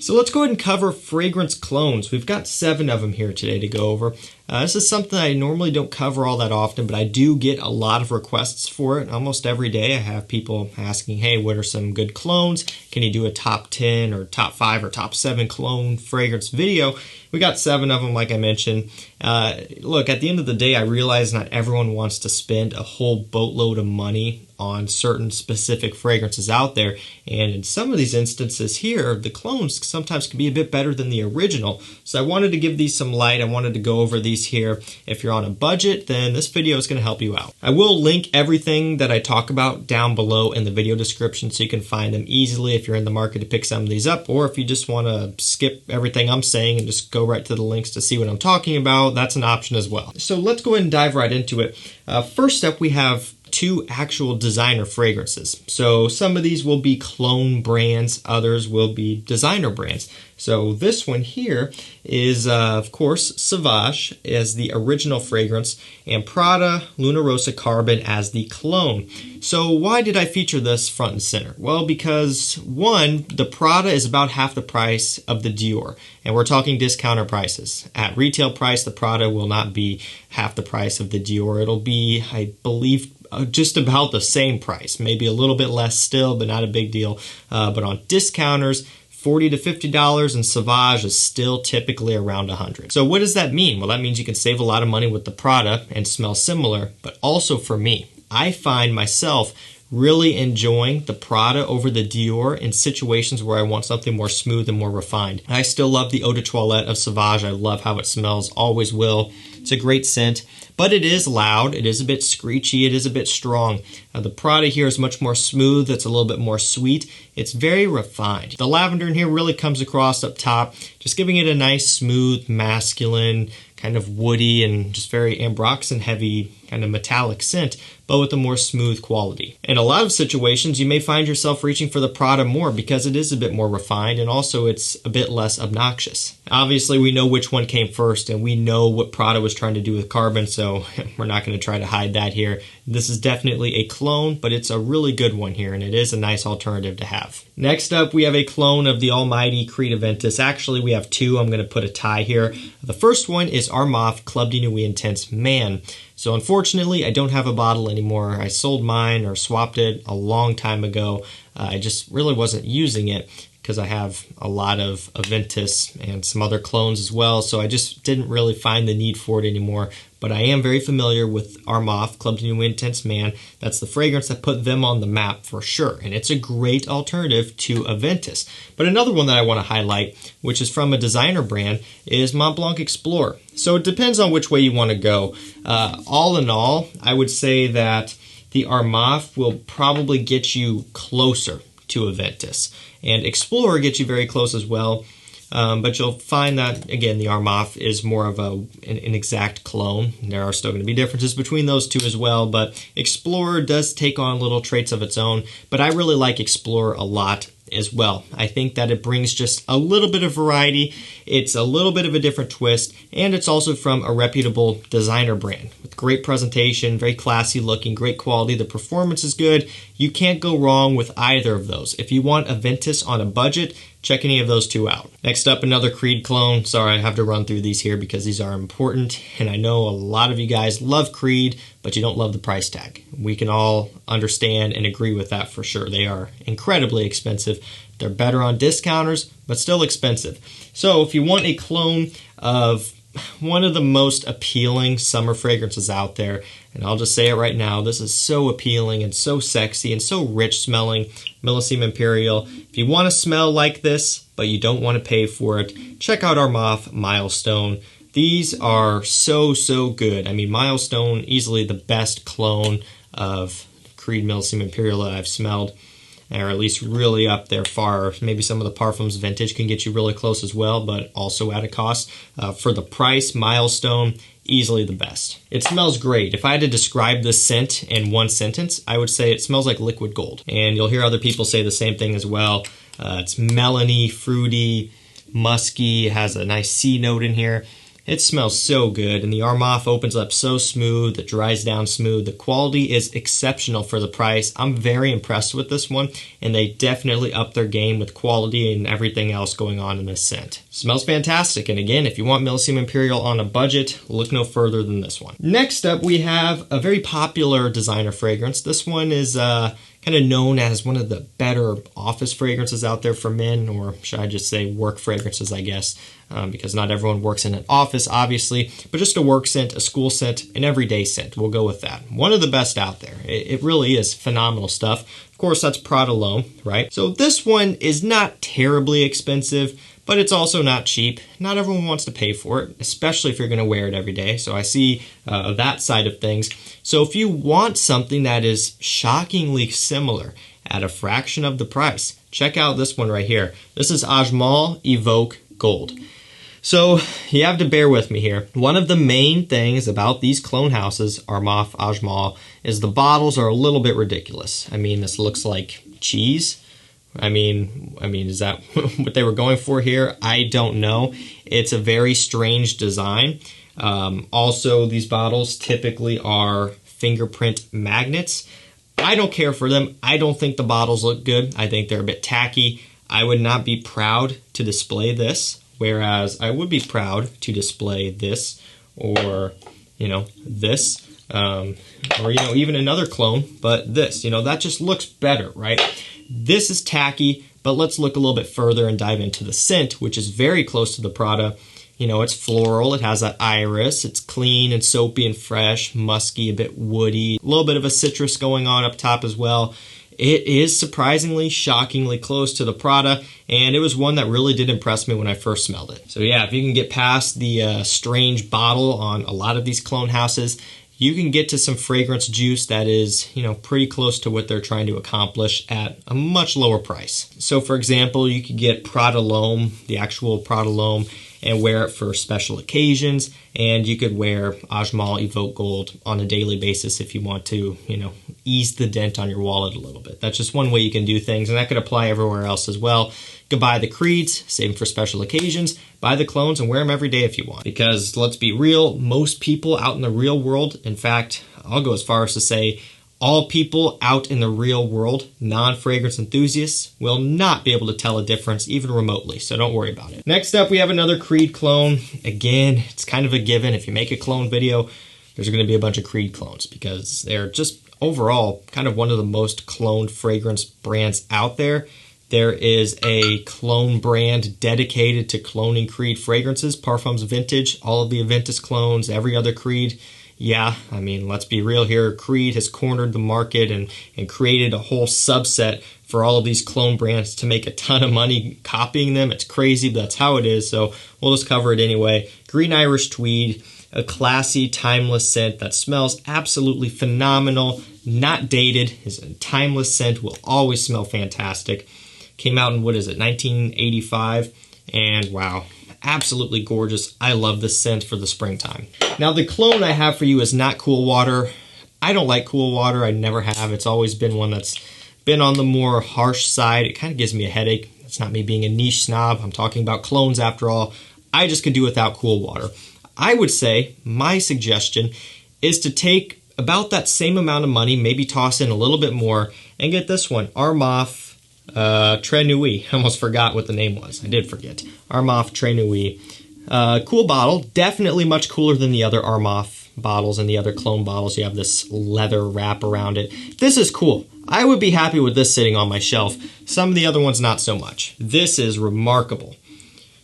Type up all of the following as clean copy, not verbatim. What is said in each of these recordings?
So let's go ahead and cover fragrance clones. We've got 7 of them here today to go over. This is something I normally don't cover all that often, but I do get a lot of requests for it. Almost every day I have people asking, hey, what are some good clones? Can you do a top 10 or top 5 or top 7 clone fragrance video? We got 7 of them, like I mentioned. Look, at the end of the day, I realize not everyone wants to spend a whole boatload of money on certain specific fragrances out there. And in some of these instances here, the clones sometimes can be a bit better than the original. So I wanted to give these some light. I wanted to go over these here. If you're on a budget, then this video is going to help you out. I will link everything that I talk about down below in the video description so you can find them easily if you're in the market to pick some of these up, or if you just want to skip everything I'm saying and just go right to the links to see what I'm talking about, that's an option as well. So let's go ahead and dive right into it. First up, we have 2 actual designer fragrances. So some of these will be clone brands, others will be designer brands. So this one here is, of course, Sauvage as the original fragrance and Prada Luna Rosa Carbon as the clone. So why did I feature this front and center? Well, because one, the Prada is about half the price of the Dior, and we're talking discounter prices. At retail price, the Prada will not be half the price of the Dior. It'll be, I believe, just about the same price, maybe a little bit less still, but not a big deal. But on discounters, $40 to $50, and Sauvage is still typically around $100. So what does that mean? Well, that means you can save a lot of money with the Prada and smell similar, but also for me, I find myself really enjoying the Prada over the Dior in situations where I want something more smooth and more refined. I still love the eau de toilette of Sauvage. I love how it smells, always will. It's a great scent, but it is loud, it is a bit screechy, it is a bit strong. The Prada here is much more smooth, it's a little bit more sweet, it's very refined. The lavender in here really comes across up top, just giving it a nice, smooth, masculine, kind of woody and just very ambroxan heavy kind of metallic scent, but with a more smooth quality. In a lot of situations, you may find yourself reaching for the Prada more because it is a bit more refined and also it's a bit less obnoxious. Obviously, we know which one came first and we know what Prada was trying to do with Carbon, so we're not going to try to hide that here. This is definitely a clone, but it's a really good one here and it is a nice alternative to have. Next up, we have a clone of the almighty Creed Aventus. Actually, we have 2. I'm going to put a tie here. The first one is Armaf Club de Nuit Intense Man. So unfortunately, I don't have a bottle anymore. I sold mine or swapped it a long time ago. I just really wasn't using it because I have a lot of Aventus and some other clones as well, so I just didn't really find the need for it anymore. But I am very familiar with Armaf Club de Nuit Intense Man. That's the fragrance that put them on the map for sure, and it's a great alternative to Aventus. But another one that I want to highlight, which is from a designer brand, is Montblanc Explorer. So it depends on which way you want to go. All in all, I would say that the Armaf will probably get you closer to Aventus, and Explorer gets you very close as well. But you'll find that, again, the Armaf is more of an exact clone. There are still going to be differences between those two as well, but Explorer does take on little traits of its own, but I really like Explorer a lot as well. I think that it brings just a little bit of variety, it's a little bit of a different twist, and it's also from a reputable designer brand with great presentation, very classy looking, great quality, the performance is good. You can't go wrong with either of those. If you want Aventus on a budget, check any of those 2 out. Next up, another Creed clone. Sorry, I have to run through these here because these are important, and I know a lot of you guys love Creed, but you don't love the price tag. We can all understand and agree with that for sure. They are incredibly expensive. They're better on discounters, but still expensive. So if you want a clone of one of the most appealing summer fragrances out there, and I'll just say it right now, this is so appealing and so sexy and so rich smelling, Millésime Imperial. If you want to smell like this, but you don't want to pay for it, check out Armaf Milestone. These are so, so good. I mean, Milestone, easily the best clone of Creed Millésime Imperial that I've smelled, or at least really up there far. Maybe some of the Parfums Vintage can get you really close as well, but also at a cost. For the price, Milestone, easily the best. It smells great. If I had to describe this scent in one sentence, I would say it smells like liquid gold. And you'll hear other people say the same thing as well. It's melony, fruity, musky, it has a nice C note in here. It smells so good, and the Armaf opens up so smooth, it dries down smooth. The quality is exceptional for the price. I'm very impressed with this one, and they definitely upped their game with quality and everything else going on in this scent. Smells fantastic, and again, if you want Millesime Imperial on a budget, look no further than this one. Next up, we have a very popular designer fragrance. This one is kind of known as one of the better office fragrances out there for men, or should I just say work fragrances, I guess, because not everyone works in an office, obviously, but just a work scent, a school scent, an everyday scent. We'll go with that. One of the best out there. It really is phenomenal stuff. Of course, that's Prada Carbon, right? So this one is not terribly expensive, but it's also not cheap. Not everyone wants to pay for it, especially if you're going to wear it every day. So I see that side of things. So if you want something that is shockingly similar at a fraction of the price, check out this one right here. This is Ajmal Evoke Gold. So you have to bear with me here. One of the main things about these clone houses, Armaf, Ajmal, is the bottles are a little bit ridiculous. I mean, this looks like cheese. I mean, is that what they were going for here? I don't know. It's a very strange design. Also, these bottles typically are fingerprint magnets. I don't care for them. I don't think the bottles look good. I think they're a bit tacky. I would not be proud to display this, whereas I would be proud to display this or, this, or, even another clone, but this, that just looks better, right? This is tacky, but let's look a little bit further and dive into the scent, which is very close to the Prada. It's floral, it has that iris, it's clean and soapy and fresh, musky, a bit woody, a little bit of a citrus going on up top as well. It is surprisingly, shockingly close to the Prada, and it was one that really did impress me when I first smelled it. So yeah, if you can get past the strange bottle on a lot of these clone houses, you can get to some fragrance juice that is, pretty close to what they're trying to accomplish at a much lower price. So for example, you could get Prada L'Homme, the actual Prada L'Homme, and wear it for special occasions, and you could wear Ajmal Evoke Gold on a daily basis if you want to, ease the dent on your wallet a little bit. That's just one way you can do things, and that could apply everywhere else as well. You could buy the creeds, save them for special occasions, buy the clones, and wear them every day if you want. Because let's be real, most people out in the real world, in fact, I'll go as far as to say all people out in the real world, non-fragrance enthusiasts, will not be able to tell a difference even remotely, so don't worry about it. Next up, we have another Creed clone. Again, it's kind of a given. If you make a clone video, there's going to be a bunch of Creed clones because they're just overall kind of one of the most cloned fragrance brands out there. There is a clone brand dedicated to cloning Creed fragrances, Parfums Vintage, all of the Aventus clones, every other Creed. Yeah, let's be real here. Creed has cornered the market and created a whole subset for all of these clone brands to make a ton of money copying them. It's crazy, but that's how it is, so we'll just cover it anyway. Green Irish Tweed, a classy, timeless scent that smells absolutely phenomenal, not dated, is a timeless scent, will always smell fantastic. Came out in, 1985, and wow. Absolutely gorgeous. I love this scent for the springtime. Now the clone I have for you is not Cool Water. I don't like Cool Water. I never have. It's always been one that's been on the more harsh side. It kind of gives me a headache. It's not me being a niche snob. I'm talking about clones after all. I just could do without Cool Water. I would say my suggestion is to take about that same amount of money, maybe toss in a little bit more, and get this one, Armaf Nuit. I almost forgot what the name was. I did forget. Armaf Nuit. Cool bottle. Definitely much cooler than the other Armaf bottles and the other clone bottles. You have this leather wrap around it. This is cool. I would be happy with this sitting on my shelf. Some of the other ones not so much. This is remarkable.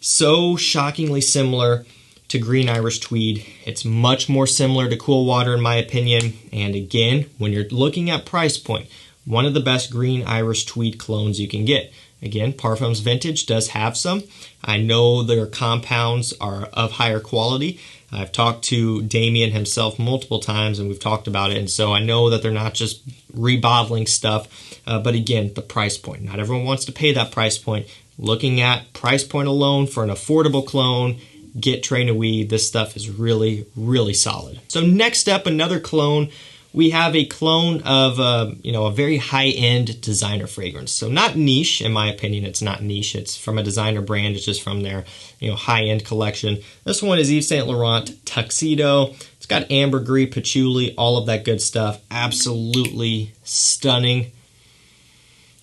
So shockingly similar to Green Irish Tweed. It's much more similar to Cool Water in my opinion. And again, when you're looking at price point, one of the best Green Irish Tweed clones you can get. Again, Parfums Vintage does have some. I know their compounds are of higher quality. I've talked to Damien himself multiple times and we've talked about it. And so I know that they're not just rebottling stuff. But again, the price point. Not everyone wants to pay that price point. Looking at price point alone for an affordable clone, get Nuit. This stuff is really, really solid. So next up, another clone. we have a clone of a very high-end designer fragrance. So not niche, in my opinion. It's not niche. It's from a designer brand. It's just from their high-end collection. This one is Yves Saint Laurent Tuxedo. It's got ambergris, patchouli, all of that good stuff. Absolutely stunning.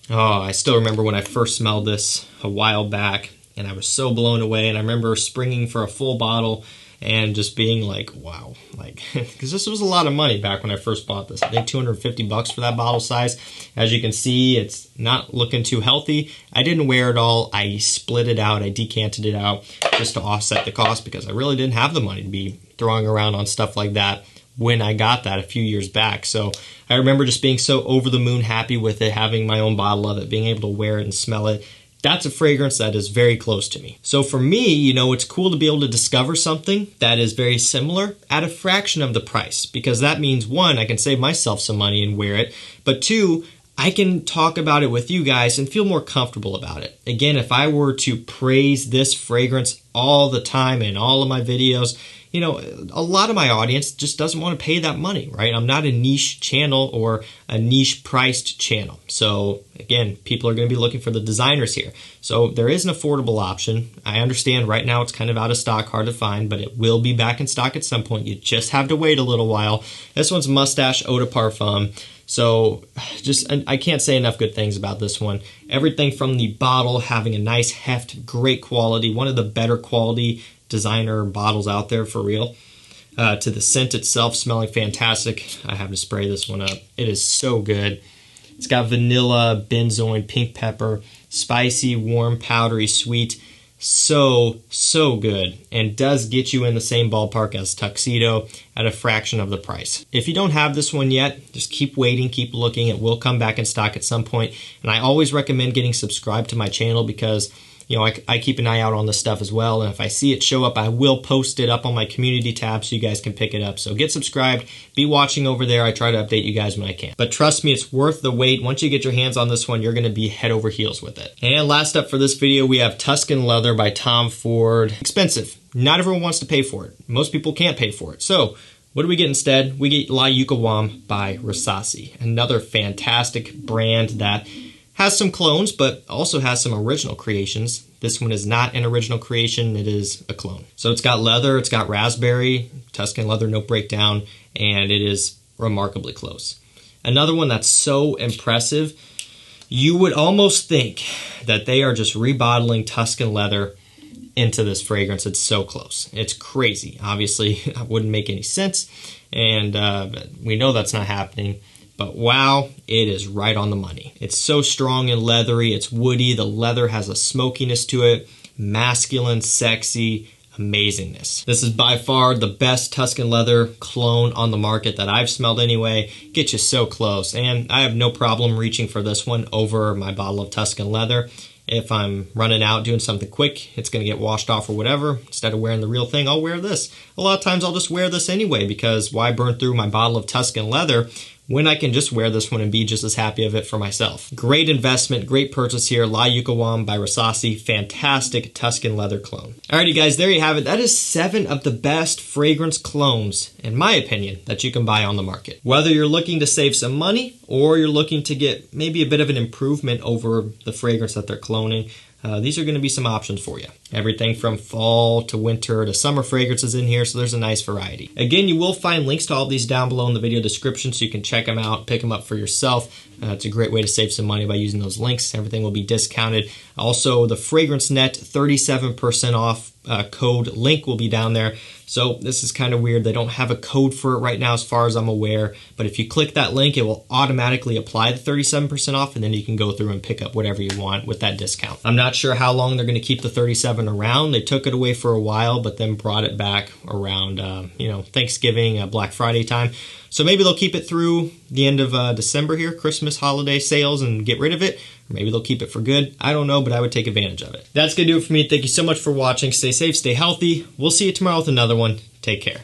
Oh, I still remember when I first smelled this a while back, and I was so blown away. And I remember springing for a full bottle and just being like, wow, because this was a lot of money back when I first bought this. I think $250 for that bottle size. As you can see, it's not looking too healthy. I didn't wear it all. I split it out. I decanted it out just to offset the cost because I really didn't have the money to be throwing around on stuff like that when I got that a few years back. So I remember just being so over the moon happy with it, having my own bottle of it, being able to wear it and smell it. That's a fragrance that is very close to me. So for me, it's cool to be able to discover something that is very similar at a fraction of the price, because that means, one, I can save myself some money and wear it, but two, I can talk about it with you guys and feel more comfortable about it. Again, if I were to praise this fragrance all the time in all of my videos, a lot of my audience just doesn't want to pay that money, right? I'm not a niche channel or a niche priced channel. So again, people are going to be looking for the designers here. So there is an affordable option. I understand right now it's kind of out of stock, hard to find, but it will be back in stock at some point. You just have to wait a little while. This one's Moustache Eau de Parfum. So I can't say enough good things about this one. Everything from the bottle having a nice heft, great quality, one of the better quality designer bottles out there for real, to the scent itself smelling fantastic. I have to spray this one up. It is so good. It's got vanilla, benzoin, pink pepper, spicy, warm, powdery, sweet. So good, and does get you in the same ballpark as Tuxedo at a fraction of the price. If you don't have this one yet, just keep waiting, keep looking. It will come back in stock at some point. And I always recommend getting subscribed to my channel because I keep an eye out on this stuff as well, and if I see it show up, I will post it up on my community tab so you guys can pick it up. So get subscribed, be watching over there. I try to update you guys when I can. But trust me, it's worth the wait. Once you get your hands on this one, you're going to be head over heels with it. And last up for this video, we have Tuscan Leather by Tom Ford. Expensive. Not everyone wants to pay for it. Most people can't pay for it. So what do we get instead? We get Layuqawam by Rasasi, another fantastic brand that has some clones, but also has some original creations. This one is not an original creation, it is a clone. So it's got leather, it's got raspberry, Tuscan leather, no breakdown, and it is remarkably close. Another one that's so impressive, you would almost think that they are just rebottling Tuscan leather into this fragrance. It's so close. It's crazy. Obviously, it wouldn't make any sense, and we know that's not happening. But wow, it is right on the money. It's so strong and leathery. It's woody. The leather has a smokiness to it. Masculine, sexy, amazingness. This is by far the best Tuscan leather clone on the market that I've smelled anyway. Gets you so close. And I have no problem reaching for this one over my bottle of Tuscan leather. If I'm running out doing something quick, it's going to get washed off or whatever. Instead of wearing the real thing, I'll wear this. A lot of times I'll just wear this anyway because why burn through my bottle of Tuscan leather when I can just wear this one and be just as happy of it for myself. Great investment, great purchase here. Layuqawam by Rasasi, fantastic Tuscan leather clone. Alrighty guys, there you have it. That is 7 of the best fragrance clones, in my opinion, that you can buy on the market. Whether you're looking to save some money or you're looking to get maybe a bit of an improvement over the fragrance that they're cloning, these are going to be some options for you. Everything from fall to winter to summer fragrances in here, so there's a nice variety. Again, you will find links to all of these down below in the video description so you can check them out, pick them up for yourself. It's a great way to save some money by using those links. Everything will be discounted. Also, the Fragrance Net 37% off code link will be down there. So this is kind of weird. They don't have a code for it right now as far as I'm aware, but if you click that link, it will automatically apply the 37% off, and then you can go through and pick up whatever you want with that discount. I'm not sure how long they're going to keep the 37 around. They took it away for a while, but then brought it back around Thanksgiving, Black Friday time. So maybe they'll keep it through the end of December here, Christmas holiday sales, and get rid of it. Or maybe they'll keep it for good. I don't know, but I would take advantage of it. That's going to do it for me. Thank you so much for watching. Stay safe, stay healthy. We'll see you tomorrow with another one. Take care.